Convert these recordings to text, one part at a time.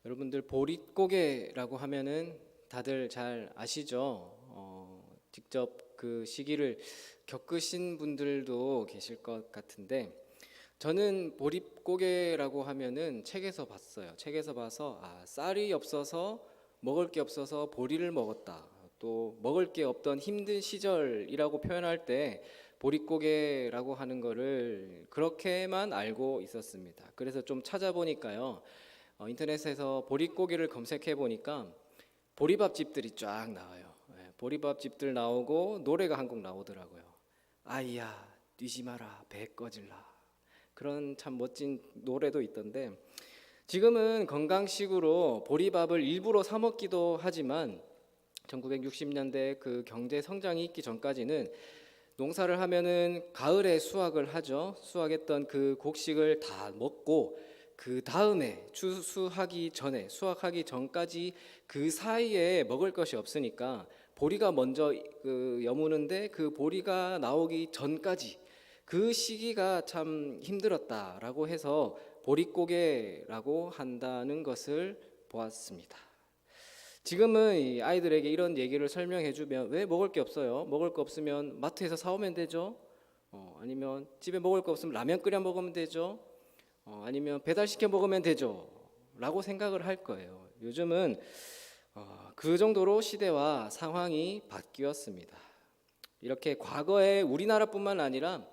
여러분들 보릿고개라고 하면은 다들 잘 아시죠? 직접 그 시기를 겪으신 분들도 계실 것 같은데, 저는 보릿고개라고 하면은 책에서 봤어요. 책에서 봐서 쌀이 없어서 먹을 게 없어서 보리를 먹었다. 또 먹을 게 없던 힘든 시절이라고 표현할 때 보릿고개라고 하는 거를 그렇게만 알고 있었습니다. 그래서 좀 찾아보니까요. 인터넷에서 보릿고개를 검색해 보니까 보리밥집들이 쫙 나와요. 보리밥집들 나오고 노래가 한 곡 나오더라고요. 아이야 뛰지 마라 배 꺼질라. 그런 참 멋진 노래도 있던데, 지금은 건강식으로 보리밥을 일부러 사 먹기도 하지만 1960년대 그 경제 성장이 있기 전까지는 농사를 하면은 가을에 수확을 하죠. 수확했던 그 곡식을 다 먹고 그 다음에 추수하기 전에, 수확하기 전까지 그 사이에 먹을 것이 없으니까 보리가 먼저 여무는데 그 보리가 나오기 전까지 그 시기가 참 힘들었다라고 해서 보릿고개라고 한다는 것을 보았습니다. 지금은 이 아이들에게 이런 얘기를 설명해 주면, 왜 먹을 게 없어요? 먹을 거 없으면 마트에서 사오면 되죠. 아니면 집에 먹을 거 없으면 라면 끓여 먹으면 되죠. 아니면 배달시켜 먹으면 되죠 라고 생각을 할 거예요. 요즘은 그 정도로 시대와 상황이 바뀌었습니다. 이렇게 과거에 우리나라뿐만 아니라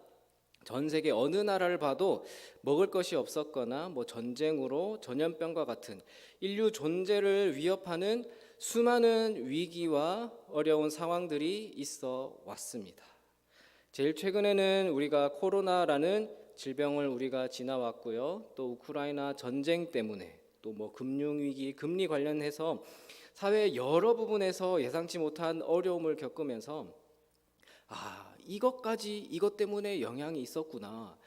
전 세계 어느 나라를 봐도 먹을 것이 없었거나 전쟁으로 전염병과 같은 인류 존재를 위협하는 수많은 위기와 어려운 상황들이 있어 왔습니다. 제일 최근에는 우리가 코로나라는 질병을 우리가 지나왔고요. 또 우크라이나 전쟁 때문에 또 금융위기, 금리 관련해서 사회 여러 부분에서 예상치 못한 어려움을 겪으면서 이것 때문에 영향이 있었구나.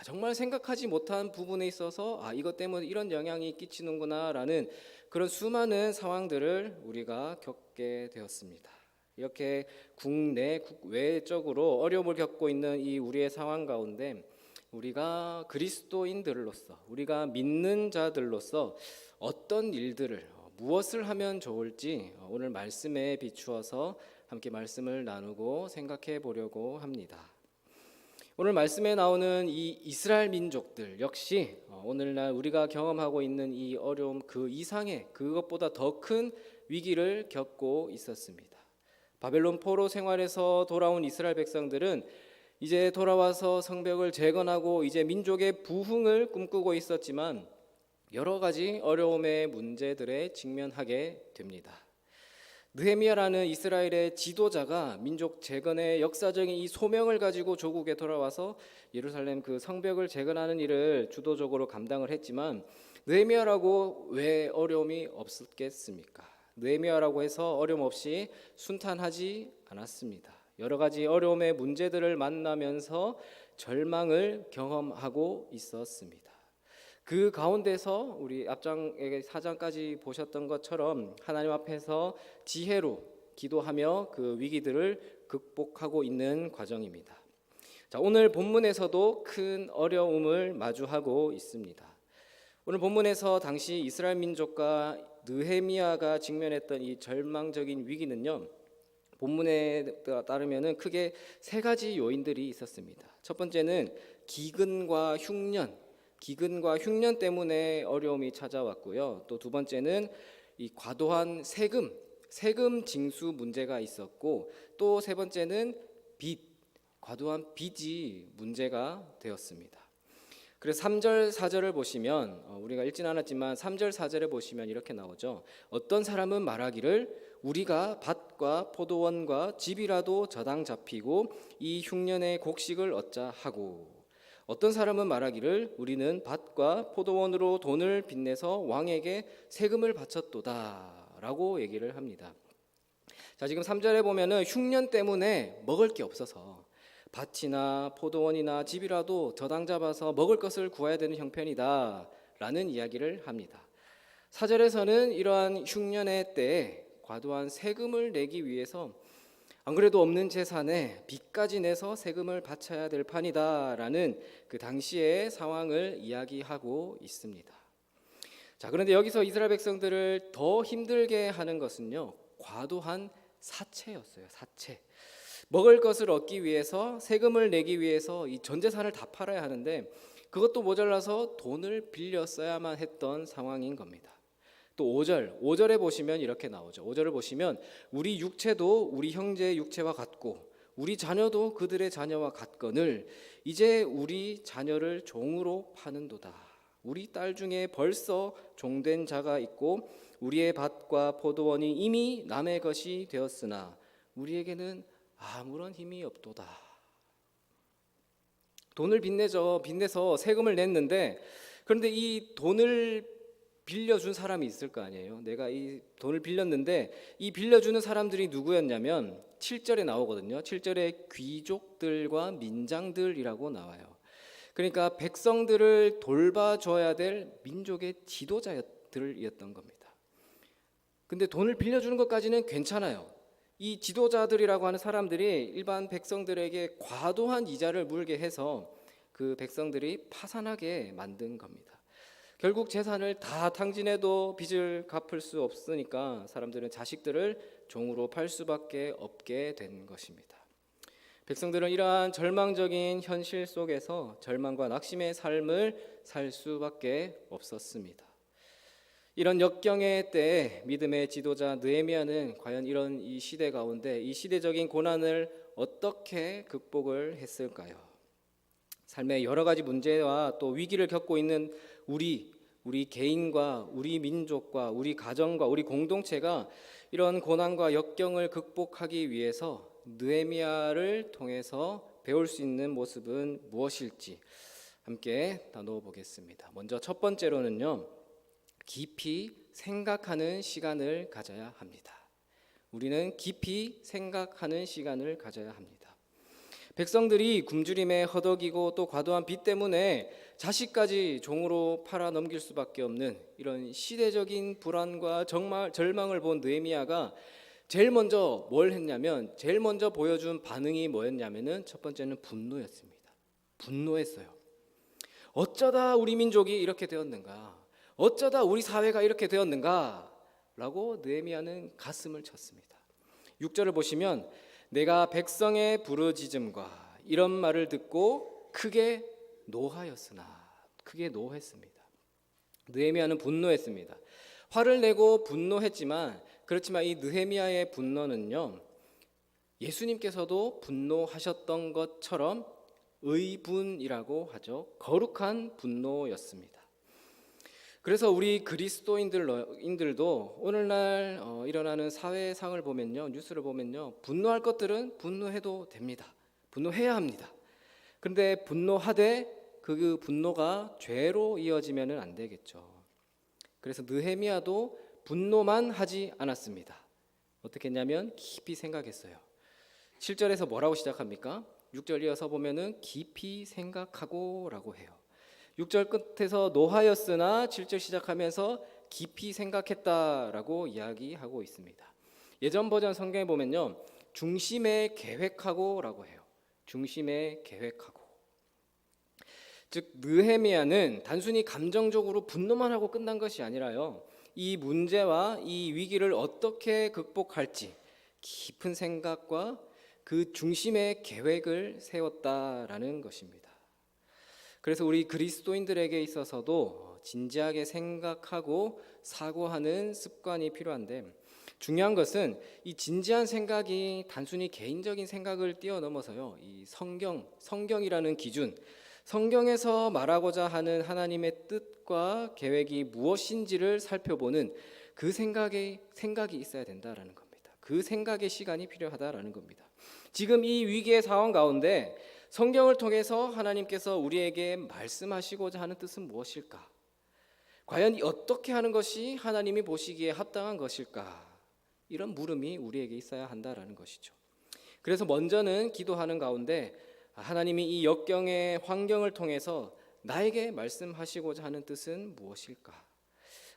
정말 생각하지 못한 부분에 있어서 이것 때문에 이런 영향이 끼치는구나라는 그런 수많은 상황들을 우리가 겪게 되었습니다. 이렇게 국내, 국외적으로 어려움을 겪고 있는 이 우리의 상황 가운데 우리가 그리스도인들로서, 우리가 믿는 자들로서 어떤 일들을, 무엇을 하면 좋을지 오늘 말씀에 비추어서 함께 말씀을 나누고 생각해 보려고 합니다. 오늘 말씀에 나오는 이 이스라엘 민족들 역시 오늘날 우리가 경험하고 있는 이 어려움 그 이상의, 그것보다 더 큰 위기를 겪고 있었습니다. 바벨론 포로 생활에서 돌아온 이스라엘 백성들은 이제 돌아와서 성벽을 재건하고 이제 민족의 부흥을 꿈꾸고 있었지만 여러 가지 어려움의 문제들에 직면하게 됩니다. 느헤미야라는 이스라엘의 지도자가 민족 재건의 역사적인 이 소명을 가지고 조국에 돌아와서 예루살렘 그 성벽을 재건하는 일을 주도적으로 감당을 했지만, 느헤미야라고 왜 어려움이 없었겠습니까? 느헤미야라고 해서 어려움 없이 순탄하지 않았습니다. 여러 가지 어려움의 문제들을 만나면서 절망을 경험하고 있었습니다. 그 가운데서 우리 앞장의 4장까지 보셨던 것처럼 하나님 앞에서 지혜로 기도하며 그 위기들을 극복하고 있는 과정입니다. 자, 오늘 본문에서도 큰 어려움을 마주하고 있습니다. 오늘 본문에서 당시 이스라엘 민족과 느헤미야가 직면했던 이 절망적인 위기는요, 본문에 따르면 크게 세 가지 요인들이 있었습니다. 첫 번째는 기근과 흉년 때문에 어려움이 찾아왔고요. 또 두 번째는 이 과도한 세금 징수 문제가 있었고, 또 세 번째는 과도한 빚이 문제가 되었습니다. 그래서 3절 4절을 보시면 우리가 읽진 않았지만 3절 4절에 보시면 이렇게 나오죠. 어떤 사람은 말하기를 우리가 밭과 포도원과 집이라도 저당 잡히고 이 흉년의 곡식을 얻자 하고, 어떤 사람은 말하기를 우리는 밭과 포도원으로 돈을 빚내서 왕에게 세금을 바쳤도다 라고 얘기를 합니다. 자, 지금 3절에 보면은 흉년 때문에 먹을 게 없어서 밭이나 포도원이나 집이라도 저당 잡아서 먹을 것을 구해야 되는 형편이다 라는 이야기를 합니다. 4절에서는 이러한 흉년의 때에 과도한 세금을 내기 위해서 안 그래도 없는 재산에 빚까지 내서 세금을 바쳐야 될 판이다 라는 그 당시의 상황을 이야기하고 있습니다. 자, 그런데 여기서 이스라엘 백성들을 더 힘들게 하는 것은요, 과도한 사채였어요. 사채. 먹을 것을 얻기 위해서, 세금을 내기 위해서 이 전 재산을 다 팔아야 하는데 그것도 모자라서 돈을 빌려 써야만 했던 상황인 겁니다. 또 5절에 보시면 이렇게 나오죠. 5절을 보시면 우리 육체도 우리 형제의 육체와 같고 우리 자녀도 그들의 자녀와 같거늘 이제 우리 자녀를 종으로 파는도다. 우리 딸 중에 벌써 종된 자가 있고 우리의 밭과 포도원이 이미 남의 것이 되었으나 우리에게는 아무런 힘이 없도다. 돈을 빚내서 세금을 냈는데, 그런데 이 돈을 빌려준 사람이 있을 거 아니에요. 내가 이 돈을 빌렸는데 이 빌려주는 사람들이 누구였냐면 7절에 나오거든요. 7절에 귀족들과 민장들이라고 나와요. 그러니까 백성들을 돌봐줘야 될 민족의 지도자들이었던 겁니다. 근데 돈을 빌려주는 것까지는 괜찮아요. 이 지도자들이라고 하는 사람들이 일반 백성들에게 과도한 이자를 물게 해서 그 백성들이 파산하게 만든 겁니다. 결국 재산을 다 탕진해도 빚을 갚을 수 없으니까 사람들은 자식들을 종으로 팔 수밖에 없게 된 것입니다. 백성들은 이러한 절망적인 현실 속에서 절망과 낙심의 삶을 살 수밖에 없었습니다. 이런 역경의 때에 믿음의 지도자 느헤미야는 과연 이런 이 시대 가운데 이 시대적인 고난을 어떻게 극복을 했을까요? 삶의 여러 가지 문제와 또 위기를 겪고 있는 우리 개인과 우리 민족과 우리 가정과 우리 공동체가 이런 고난과 역경을 극복하기 위해서 느헤미야를 통해서 배울 수 있는 모습은 무엇일지 함께 나누어 보겠습니다. 먼저 첫 번째로는요, 깊이 생각하는 시간을 가져야 합니다. 우리는 깊이 생각하는 시간을 가져야 합니다. 백성들이 굶주림에 허덕이고 또 과도한 빚 때문에 자식까지 종으로 팔아 넘길 수밖에 없는 이런 시대적인 불안과 정말 절망을 본 느헤미야가 제일 먼저 뭘 했냐면, 제일 먼저 보여준 반응이 뭐였냐면은 첫 번째는 분노였습니다. 분노했어요. 어쩌다 우리 민족이 이렇게 되었는가? 어쩌다 우리 사회가 이렇게 되었는가? 라고 느헤미야는 가슴을 쳤습니다. 6절을 보시면 내가 백성의 부르짖음과 이런 말을 듣고 크게 노하였으나, 크게 노했습니다. 느헤미야는 분노했습니다. 화를 내고 분노했지만, 그렇지만 이 느헤미야의 분노는요, 예수님께서도 분노하셨던 것처럼 의분이라고 하죠. 거룩한 분노였습니다. 그래서 우리 그리스도인들도 오늘날 일어나는 사회상을 보면요, 뉴스를 보면요, 분노할 것들은 분노해도 됩니다. 분노해야 합니다. 그런데 분노하되 그 분노가 죄로 이어지면은 안 되겠죠. 그래서 느헤미야도 분노만 하지 않았습니다. 어떻게 했냐면 깊이 생각했어요. 7절에서 뭐라고 시작합니까? 6절 이어서 보면은 깊이 생각하고라고 해요. 6절 끝에서 노하였으나 7절 시작하면서 깊이 생각했다라고 이야기하고 있습니다. 예전 버전 성경에 보면요, 중심에 계획하고라고 해요. 중심에 계획하고. 즉 느헤미야는 단순히 감정적으로 분노만 하고 끝난 것이 아니라요, 이 문제와 이 위기를 어떻게 극복할지 깊은 생각과 그 중심의 계획을 세웠다라는 것입니다. 그래서 우리 그리스도인들에게 있어서도 진지하게 생각하고 사고하는 습관이 필요한데, 중요한 것은 이 진지한 생각이 단순히 개인적인 생각을 뛰어넘어서요, 이 성경이라는 기준, 성경에서 말하고자 하는 하나님의 뜻과 계획이 무엇인지를 살펴보는 그 생각이 있어야 된다라는 겁니다. 그 생각의 시간이 필요하다라는 겁니다. 지금 이 위기의 상황 가운데 성경을 통해서 하나님께서 우리에게 말씀하시고자 하는 뜻은 무엇일까? 과연 어떻게 하는 것이 하나님이 보시기에 합당한 것일까? 이런 물음이 우리에게 있어야 한다라는 것이죠. 그래서 먼저는 기도하는 가운데 하나님이 이 역경의 환경을 통해서 나에게 말씀하시고자 하는 뜻은 무엇일까?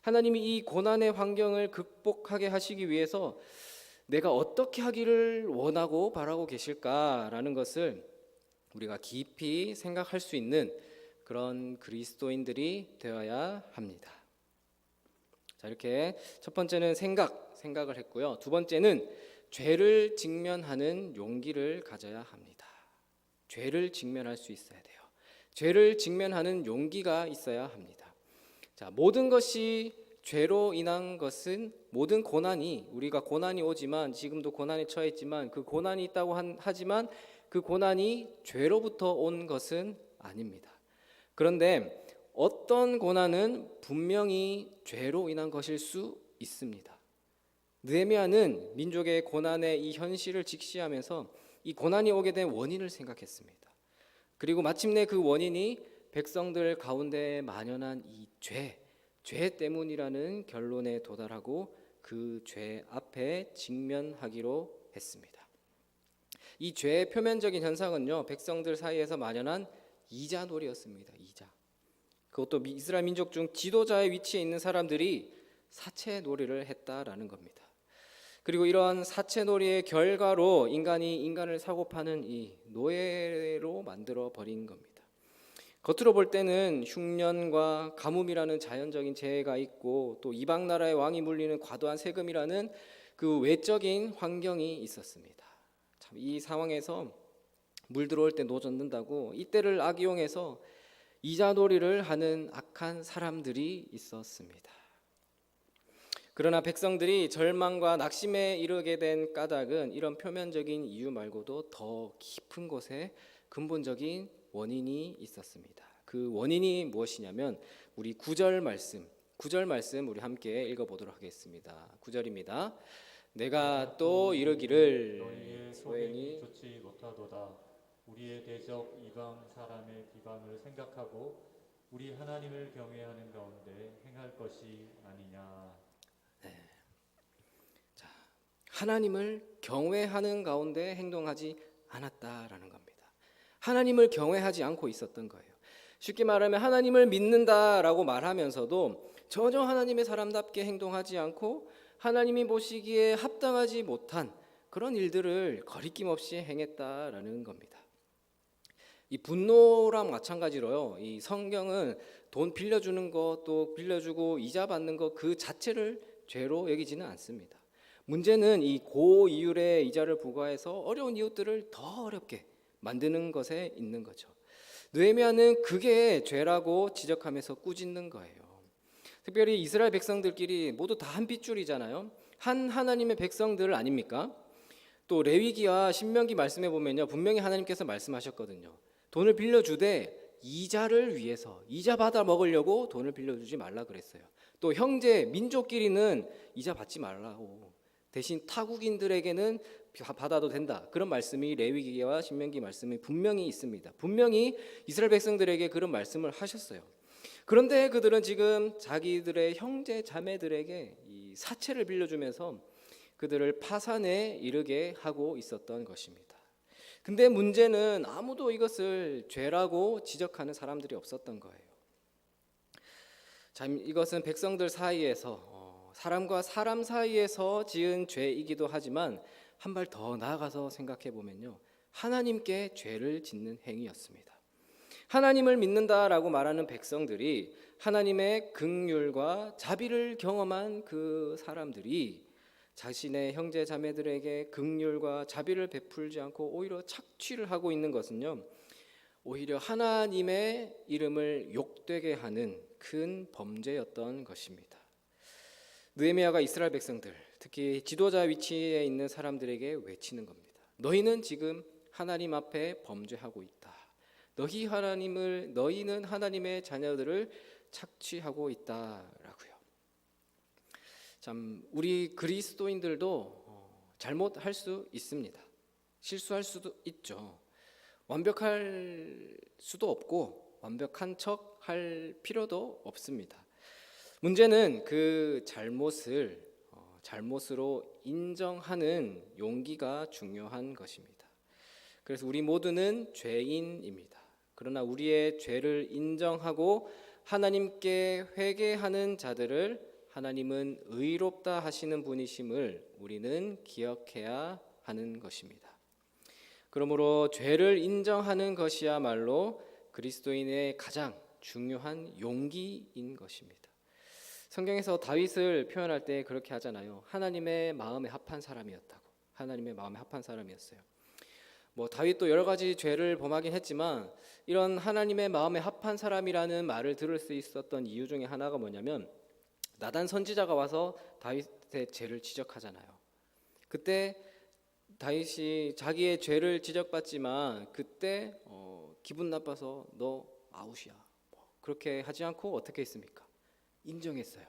하나님이 이 고난의 환경을 극복하게 하시기 위해서 내가 어떻게 하기를 원하고 바라고 계실까라는 것을 우리가 깊이 생각할 수 있는 그런 그리스도인들이 되어야 합니다. 자, 이렇게 첫 번째는 생각을 했고요. 두 번째는 죄를 직면하는 용기를 가져야 합니다. 죄를 직면할 수 있어야 돼요. 죄를 직면하는 용기가 있어야 합니다. 자, 모든 것이 죄로 인한 것은 모든 고난이 우리가 고난이 오지만 지금도 고난에 처했지만 그 고난이 있다고 하지만 그 고난이 죄로부터 온 것은 아닙니다. 그런데 어떤 고난은 분명히 죄로 인한 것일 수 있습니다. 느헤미야는 민족의 고난의 이 현실을 직시하면서 이 고난이 오게 된 원인을 생각했습니다. 그리고 마침내 그 원인이 백성들 가운데 만연한 이 죄 때문이라는 결론에 도달하고 그 죄 앞에 직면하기로 했습니다. 이 죄의 표면적인 현상은요, 백성들 사이에서 만연한 이자놀이였습니다. 그것도 이스라엘 민족 중 지도자의 위치에 있는 사람들이 사채놀이를 했다라는 겁니다. 그리고 이러한 사채놀이의 결과로 인간이 인간을 사고파는 이 노예로 만들어 버린 겁니다. 겉으로 볼 때는 흉년과 가뭄이라는 자연적인 재해가 있고 또 이방 나라의 왕이 물리는 과도한 세금이라는 그 외적인 환경이 있었습니다. 참, 이 상황에서 물 들어올 때 노 젓는다고 이때를 악용해서 이자놀이를 하는 악한 사람들이 있었습니다. 그러나 백성들이 절망과 낙심에 이르게 된 까닭은 이런 표면적인 이유 말고도 더 깊은 곳에 근본적인 원인이 있었습니다. 그 원인이 무엇이냐면 우리 9절 말씀 우리 함께 읽어보도록 하겠습니다. 9절입니다. 내가 또 이르기를 너희의 소행이 좋지 못하도다. 우리의 대적 이방 사람의 비방을 생각하고 우리 하나님을 경외하는 가운데 행할 것이 아니냐. 하나님을 경외하는 가운데 행동하지 않았다라는 겁니다. 하나님을 경외하지 않고 있었던 거예요. 쉽게 말하면 하나님을 믿는다라고 말하면서도 전혀 하나님의 사람답게 행동하지 않고 하나님이 보시기에 합당하지 못한 그런 일들을 거리낌 없이 행했다라는 겁니다. 이 분노랑 마찬가지로요. 이 성경은 돈 빌려주는 것, 또 빌려주고 이자 받는 것 그 자체를 죄로 여기지는 않습니다. 문제는 이 고이율의 이자를 부과해서 어려운 이웃들을 더 어렵게 만드는 것에 있는 거죠. 느헤미야는 그게 죄라고 지적하면서 꾸짖는 거예요. 특별히 이스라엘 백성들끼리 모두 다 한 핏줄이잖아요. 한 하나님의 백성들 아닙니까? 또 레위기와 신명기 말씀해 보면요, 분명히 하나님께서 말씀하셨거든요. 돈을 빌려주되 이자를 위해서 이자 받아 먹으려고 돈을 빌려주지 말라 그랬어요. 또 형제 민족끼리는 이자 받지 말라고, 대신 타국인들에게는 받아도 된다. 그런 말씀이 레위기와 신명기 말씀이 분명히 있습니다. 분명히 이스라엘 백성들에게 그런 말씀을 하셨어요. 그런데 그들은 지금 자기들의 형제 자매들에게 이 사채를 빌려주면서 그들을 파산에 이르게 하고 있었던 것입니다. 근데 문제는 아무도 이것을 죄라고 지적하는 사람들이 없었던 거예요. 참, 이것은 백성들 사이에서 사람과 사람 사이에서 지은 죄이기도 하지만 한 발 더 나아가서 생각해 보면요, 하나님께 죄를 짓는 행위였습니다. 하나님을 믿는다라고 말하는 백성들이 하나님의 긍휼과 자비를 경험한 그 사람들이 자신의 형제 자매들에게 긍휼과 자비를 베풀지 않고 오히려 착취를 하고 있는 것은요, 오히려 하나님의 이름을 욕되게 하는 큰 범죄였던 것입니다. 느헤미야가 이스라엘 백성들, 특히 지도자 위치에 있는 사람들에게 외치는 겁니다. 너희는 지금 하나님 앞에 범죄하고 있다. 너희는 하나님의 자녀들을 착취하고 있다라고요. 참, 우리 그리스도인들도 잘못할 수 있습니다. 실수할 수도 있죠. 완벽할 수도 없고 완벽한 척 할 필요도 없습니다. 문제는 그 잘못으로 인정하는 용기가 중요한 것입니다. 그래서 우리 모두는 죄인입니다. 그러나 우리의 죄를 인정하고 하나님께 회개하는 자들을 하나님은 의롭다 하시는 분이심을 우리는 기억해야 하는 것입니다. 그러므로 죄를 인정하는 것이야말로 그리스도인의 가장 중요한 용기인 것입니다. 성경에서 다윗을 표현할 때 그렇게 하잖아요. 하나님의 마음에 합한 사람이었다고. 하나님의 마음에 합한 사람이었어요. 뭐 다윗도 여러 가지 죄를 범하긴 했지만 이런 하나님의 마음에 합한 사람이라는 말을 들을 수 있었던 이유 중에 하나가 뭐냐면 나단 선지자가 와서 다윗의 죄를 지적하잖아요. 그때 다윗이 자기의 죄를 지적받지만 그때 기분 나빠서 너 아웃이야. 그렇게 하지 않고 어떻게 했습니까? 인정했어요.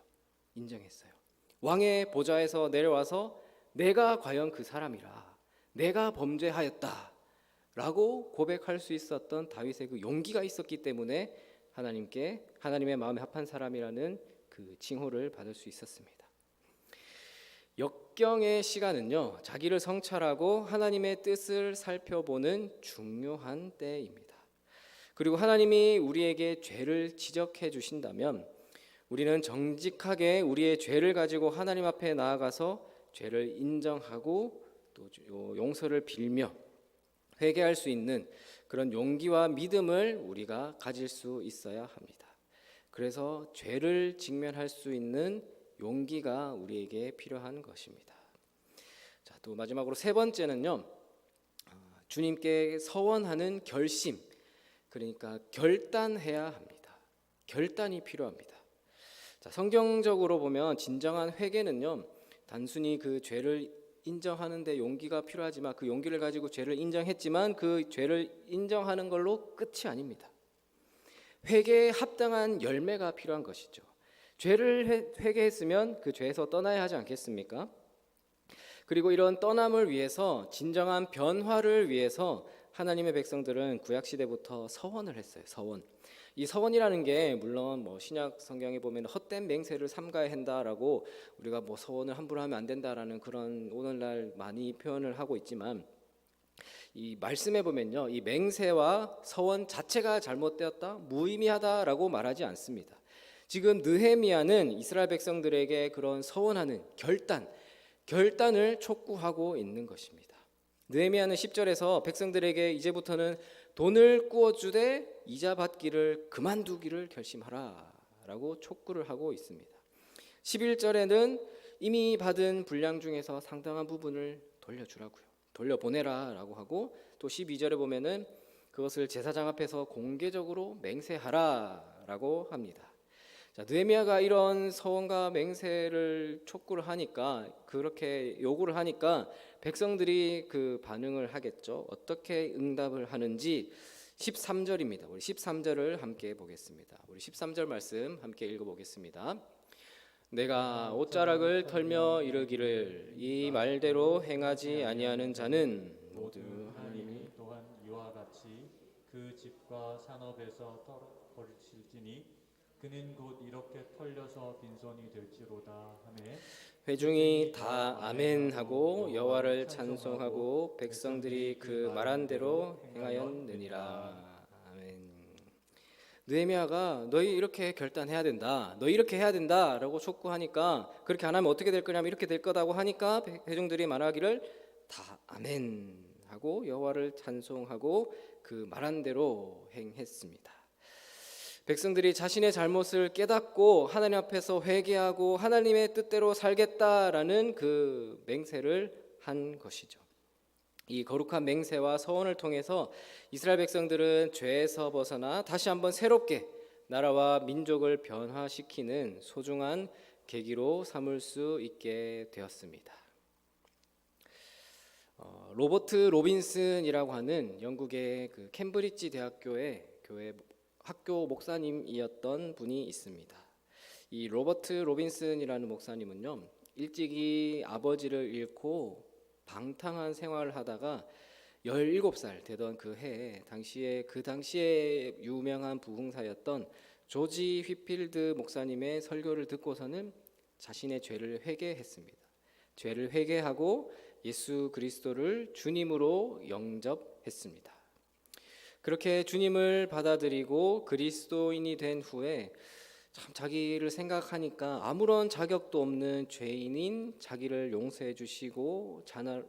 왕의 보좌에서 내려와서 내가 과연 그 사람이라, 내가 범죄하였다 라고 고백할 수 있었던 다윗의 그 용기가 있었기 때문에 하나님의 마음에 합한 사람이라는 그 칭호를 받을 수 있었습니다. 역경의 시간은요, 자기를 성찰하고 하나님의 뜻을 살펴보는 중요한 때입니다. 그리고 하나님이 우리에게 죄를 지적해 주신다면 우리는 정직하게 우리의 죄를 가지고 하나님 앞에 나아가서 죄를 인정하고 또 용서를 빌며 회개할 수 있는 그런 용기와 믿음을 우리가 가질 수 있어야 합니다. 그래서 죄를 직면할 수 있는 용기가 우리에게 필요한 것입니다. 자, 또 마지막으로 세 번째는요, 주님께 서원하는 결심, 그러니까 결단해야 합니다. 결단이 필요합니다. 자, 성경적으로 보면 진정한 회개는요, 단순히 그 죄를 인정하는데 용기가 필요하지만 그 용기를 가지고 죄를 인정했지만 그 죄를 인정하는 걸로 끝이 아닙니다. 회개에 합당한 열매가 필요한 것이죠. 죄를 회개했으면 그 죄에서 떠나야 하지 않겠습니까? 그리고 이런 떠남을 위해서, 진정한 변화를 위해서 하나님의 백성들은 구약 시대부터 서원을 했어요. 서원. 이 서원이라는 게 물론 신약 성경에 보면 헛된 맹세를 삼가야 한다라고 우리가 서원을 함부로 하면 안 된다라는 그런 오늘날 많이 표현을 하고 있지만 이 말씀에 보면요, 이 맹세와 서원 자체가 잘못되었다, 무의미하다라고 말하지 않습니다. 지금 느헤미야는 이스라엘 백성들에게 그런 서원하는 결단을 촉구하고 있는 것입니다. 느헤미야는 10절에서 백성들에게 이제부터는 돈을 꾸어주되 이자 받기를 그만두기를 결심하라 라고 촉구를 하고 있습니다. 11절에는 이미 받은 분량 중에서 상당한 부분을 돌려주라고요, 돌려보내라 라고 하고, 또 12절에 보면은 그것을 제사장 앞에서 공개적으로 맹세하라 라고 합니다. 자, 느헤미야가 이런 서원과 맹세를 촉구를 하니까, 그렇게 요구를 하니까 백성들이 그 반응을 하겠죠. 어떻게 응답을 하는지 13절입니다. 우리 13절을 함께 보겠습니다. 우리 13절 말씀 함께 읽어보겠습니다. 내가 옷자락을 털며 이르기를 이 말대로 행하지 아니하는 자는 모두 하나님이 또한 이와 같이 그 집과 산업에서 버리실지니 그는 곧 이렇게 털려서 빈손이 될지로다 하매 회중이 다 아멘하고 여호와를 찬송하고 백성들이 그 말한 대로 행하였느니라. 아멘. 느헤미야가 너희 이렇게 결단해야 된다, 너희 이렇게 해야 된다라고 촉구하니까, 그렇게 안 하면 어떻게 될 거냐면 이렇게 될 거다고 하니까 회중들이 말하기를 다 아멘하고 여호와를 찬송하고 그 말한 대로 행했습니다. 백성들이 자신의 잘못을 깨닫고 하나님 앞에서 회개하고 하나님의 뜻대로 살겠다라는 그 맹세를 한 것이죠. 이 거룩한 맹세와 서원을 통해서 이스라엘 백성들은 죄에서 벗어나 다시 한번 새롭게 나라와 민족을 변화시키는 소중한 계기로 삼을 수 있게 되었습니다. 로버트 로빈슨이라고 하는 영국의 그 캠브리지 대학교의 학교 목사님이었던 분이 있습니다. 이 로버트 로빈슨이라는 목사님은요, 일찍이 아버지를 잃고 방탕한 생활을 하다가 17살 되던 그 해에 그 당시에 유명한 부흥사였던 조지 휘필드 목사님의 설교를 듣고서는 자신의 죄를 회개했습니다. 죄를 회개하고 예수 그리스도를 주님으로 영접했습니다. 그렇게 주님을 받아들이고 그리스도인이 된 후에 참 자기를 생각하니까 아무런 자격도 없는 죄인인 자기를 용서해 주시고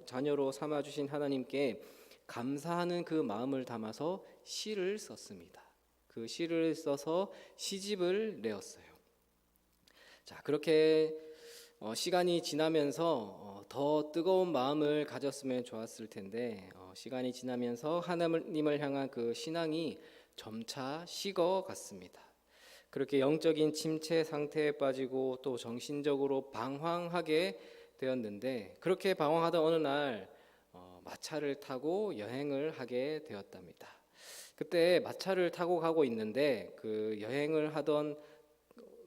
자녀로 삼아 주신 하나님께 감사하는 그 마음을 담아서 시를 썼습니다. 그 시를 써서 시집을 내었어요. 자, 그렇게 시간이 지나면서 더 뜨거운 마음을 가졌으면 좋았을 텐데 시간이 지나면서 하나님을 향한 그 신앙이 점차 식어갔습니다. 그렇게 영적인 침체 상태에 빠지고 또 정신적으로 방황하게 되었는데 그렇게 방황하던 어느 날 마차를 타고 여행을 하게 되었답니다. 그때 마차를 타고 가고 있는데 그 여행을 하던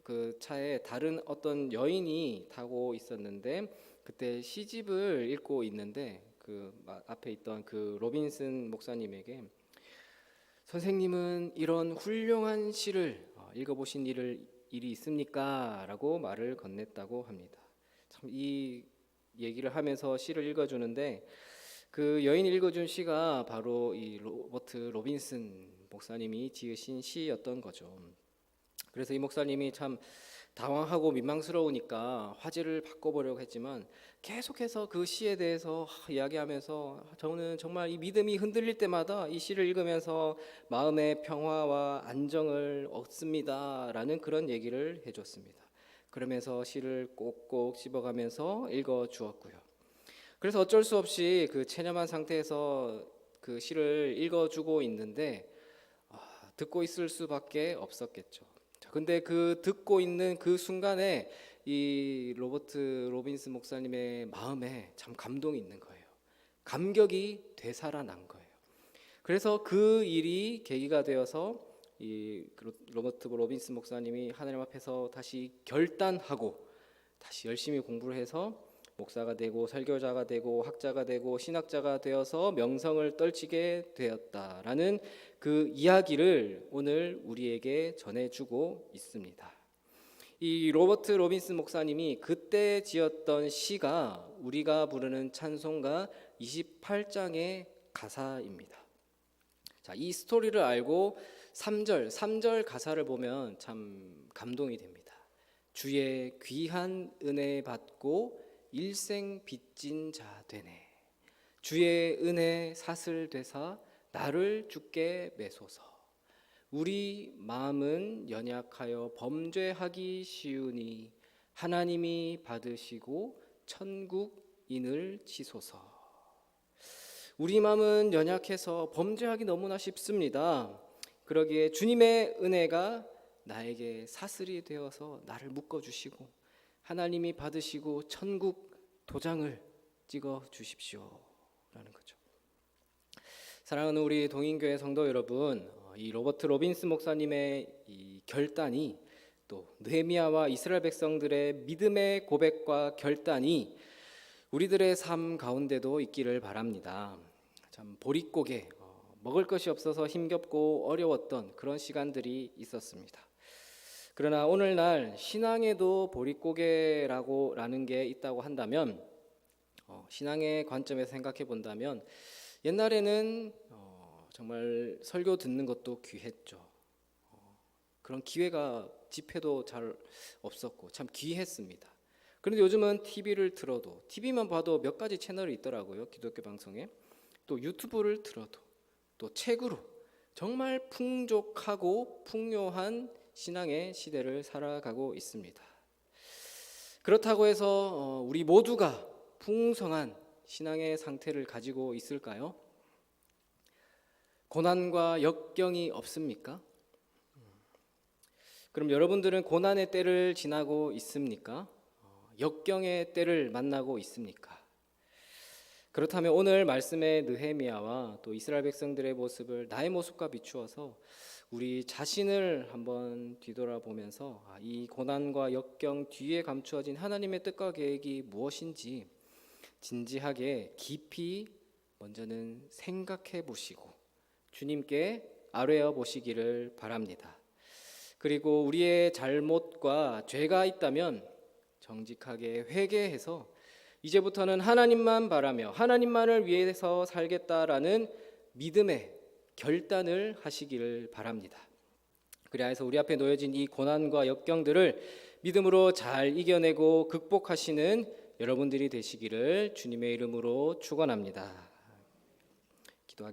그 차에 다른 어떤 여인이 타고 있었는데 그때 시집을 읽고 있는데 그 앞에 있던 그 로빈슨 목사님에게 선생님은 이런 훌륭한 시를 읽어보신 일이 있습니까? 라고 말을 건넸다고 합니다. 참 이 얘기를 하면서 시를 읽어주는데 그 여인이 읽어준 시가 바로 이 로버트 로빈슨 목사님이 지으신 시였던 거죠. 그래서 이 목사님이 참 당황하고 민망스러우니까 화제를 바꿔보려고 했지만 계속해서 그 시에 대해서 이야기하면서 저는 정말 이 믿음이 흔들릴 때마다 이 시를 읽으면서 마음의 평화와 안정을 얻습니다라는 그런 얘기를 해줬습니다. 그러면서 시를 꼭꼭 씹어가면서 읽어주었고요. 그래서 어쩔 수 없이 그 체념한 상태에서 그 시를 읽어주고 있는데 듣고 있을 수밖에 없었겠죠. 근데 그 듣고 있는 그 순간에 이 로버트 로빈슨 목사님의 마음에 참 감동이 있는 거예요. 감격이 되살아난 거예요. 그래서 그 일이 계기가 되어서 이 로버트 로빈슨 목사님이 하나님 앞에서 다시 결단하고 다시 열심히 공부를 해서 목사가 되고 설교자가 되고 학자가 되고 신학자가 되어서 명성을 떨치게 되었다라는 그 이야기를 오늘 우리에게 전해주고 있습니다. 이 로버트 로빈슨 목사님이 그때 지었던 시가 우리가 부르는 찬송가 28장의 가사입니다. 자, 이 스토리를 알고 3절 가사를 보면 참 감동이 됩니다. 주의 귀한 은혜 받고 일생 빚진 자 되네. 주의 은혜 사슬 되사 나를 주께 매소서. 우리 마음은 연약하여 범죄하기 쉬우니 하나님이 받으시고 천국인을 치소서. 우리 마음은 연약해서 범죄하기 너무나 쉽습니다. 그러기에 주님의 은혜가 나에게 사슬이 되어서 나를 묶어주시고 하나님이 받으시고 천국 도장을 찍어 주십시오 라는 거죠. 사랑하는 우리 동인교회 성도 여러분, 이 로버트 로빈슨 목사님의 이 결단이 또 느헤미야와 이스라엘 백성들의 믿음의 고백과 결단이 우리들의 삶 가운데도 있기를 바랍니다. 참 보릿고개 먹을 것이 없어서 힘겹고 어려웠던 그런 시간들이 있었습니다. 그러나 오늘날 신앙에도 보릿고개라는 게 있다고 한다면 신앙의 관점에서 생각해 본다면 옛날에는 정말 설교 듣는 것도 귀했죠. 그런 기회가 집회도 잘 없었고 참 귀했습니다. 그런데 요즘은 TV를 틀어도 TV만 봐도 몇 가지 채널이 있더라고요. 기독교 방송에. 또 유튜브를 틀어도 또 책으로 정말 풍족하고 풍요한 신앙의 시대를 살아가고 있습니다. 그렇다고 해서 우리 모두가 풍성한 신앙의 상태를 가지고 있을까요? 고난과 역경이 없습니까? 그럼 여러분들은 고난의 때를 지나고 있습니까? 역경의 때를 만나고 있습니까? 그렇다면 오늘 말씀의 느헤미야와 또 이스라엘 백성들의 모습을 나의 모습과 비추어서 우리 자신을 한번 뒤돌아보면서 이 고난과 역경 뒤에 감추어진 하나님의 뜻과 계획이 무엇인지 진지하게 깊이 먼저는 생각해 보시고 주님께 아뢰어 보시기를 바랍니다. 그리고 우리의 잘못과 죄가 있다면 정직하게 회개해서 이제부터는 하나님만 바라며 하나님만을 위해서 살겠다라는 믿음의 결단을 하시기를 바랍니다. 그래야 해서 우리 앞에 놓여진 이 고난과 역경들을 믿음으로 잘 이겨내고 극복하시는 여러분들이 되시기를 주님의 이름으로 축원합니다.